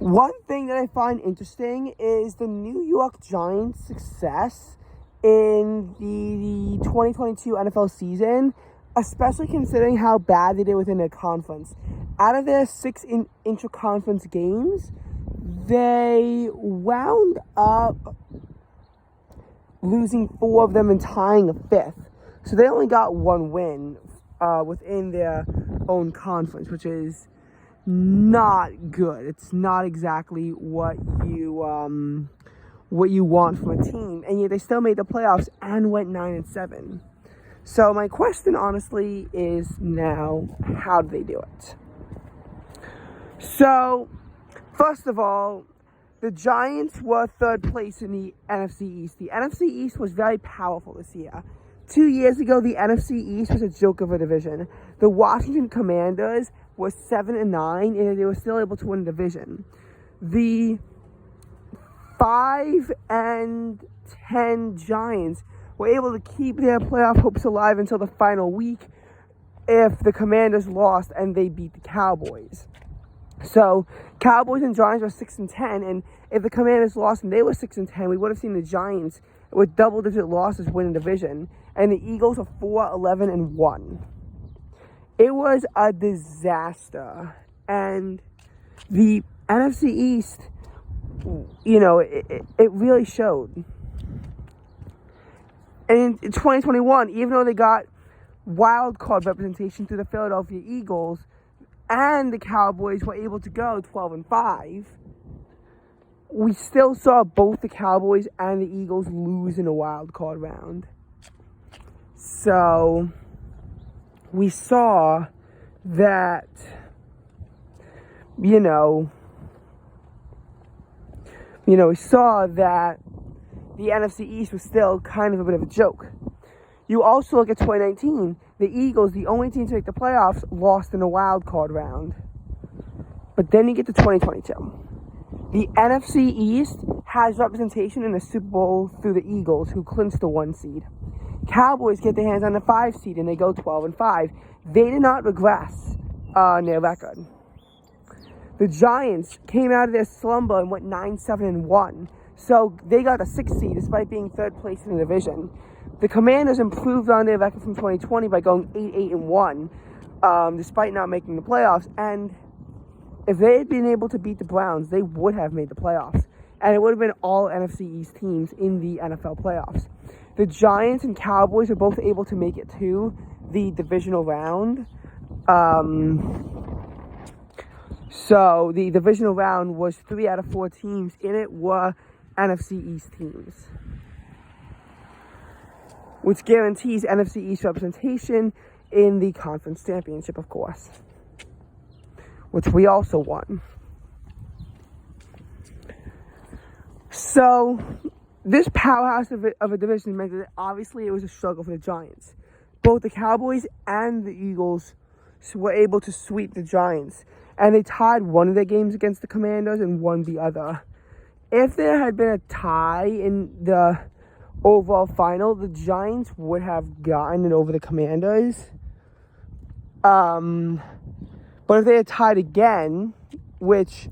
One thing that I find interesting is the New York Giants' success in the 2022 NFL season, especially considering how bad they did within their conference. Out of their 6 intra-conference games, they wound up losing 4 of them and tying a 5th. So they only got 1 win within their own conference, which is not good. It's not exactly what you want from a team, and yet they still made the playoffs and went 9-7. So my question, honestly, is now, how do they do it? So, first of all, the Giants were 3rd place in the NFC East. The NFC East was very powerful this year. 2 years ago, the NFC East was a joke of a division. The Washington Commanders were 7-9, and they were still able to win the division. The 5-10 Giants were able to keep their playoff hopes alive until the final week if the Commanders lost and they beat the Cowboys. So, Cowboys and Giants were 6-10, and if the Commanders lost and they were 6-10, we would have seen the Giants with double-digit losses win the division, and the Eagles were 4-11-1. It was a disaster, and the NFC East, it really showed. And in 2021, even though they got wild card representation through the Philadelphia Eagles, and the Cowboys were able to go 12-5, we still saw both the Cowboys and the Eagles lose in a wild card round. So we saw that, we saw that the NFC East was still kind of a bit of a joke. You also look at 2019, the Eagles, the only team to make the playoffs, lost in a wild card round. But then you get to 2022. The NFC East has representation in the Super Bowl through the Eagles, who clinched the 1 seed. Cowboys get their hands on the 5 seed, and they go 12-5. They did not regress on their record. The Giants came out of their slumber and went 9-7-1. So they got a 6 seed despite being 3rd place in the division. The Commanders improved on their record from 2020 by going 8-1, despite not making the playoffs. And if they had been able to beat the Browns, they would have made the playoffs. And it would have been all NFC East teams in the NFL playoffs. The Giants and Cowboys were both able to make it to the divisional round. So the divisional round was 3 out of 4 teams in it were NFC East teams, which guarantees NFC East representation in the conference championship, of course, which we also won. So this powerhouse of a division meant that obviously it was a struggle for the Giants. Both the Cowboys and the Eagles were able to sweep the Giants, and they tied one of their games against the Commanders and won the other. If there had been a tie in the overall final, the Giants would have gotten it over the Commanders. But if they had tied again, which,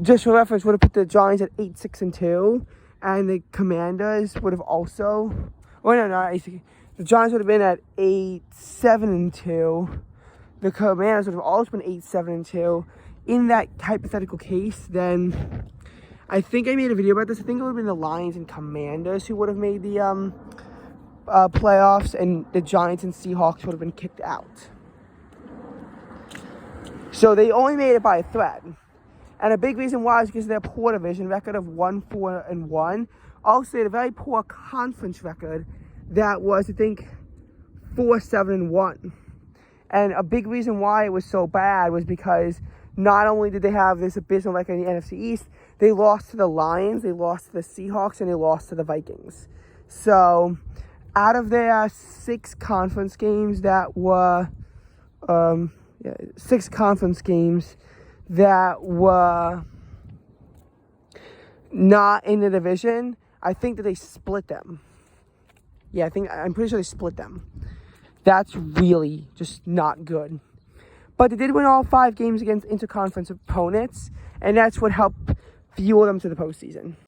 just for reference, would have put the Giants at 8-6-2, and the Commanders would have also, the Giants would have been at 8-7-2. The Commanders would have also been 8-7-2. In that hypothetical case, then I think I made a video about this. I think it would have been the Lions and Commanders who would have made the playoffs, and the Giants and Seahawks would have been kicked out. So they only made it by a thread. And a big reason why is because of their poor division record of 1-4-1. Also, they had a very poor conference record that was, I think, 4-7-1. And a big reason why it was so bad was because not only did they have this abysmal record in the NFC East, they lost to the Lions, they lost to the Seahawks, and they lost to the Vikings. So, out of their 6 conference games that were, 6 conference games that were not in the division, I think that they split them. I'm pretty sure they split them. That's really just not good. But they did win all 5 games against interconference opponents, and that's what helped fuel them to the postseason.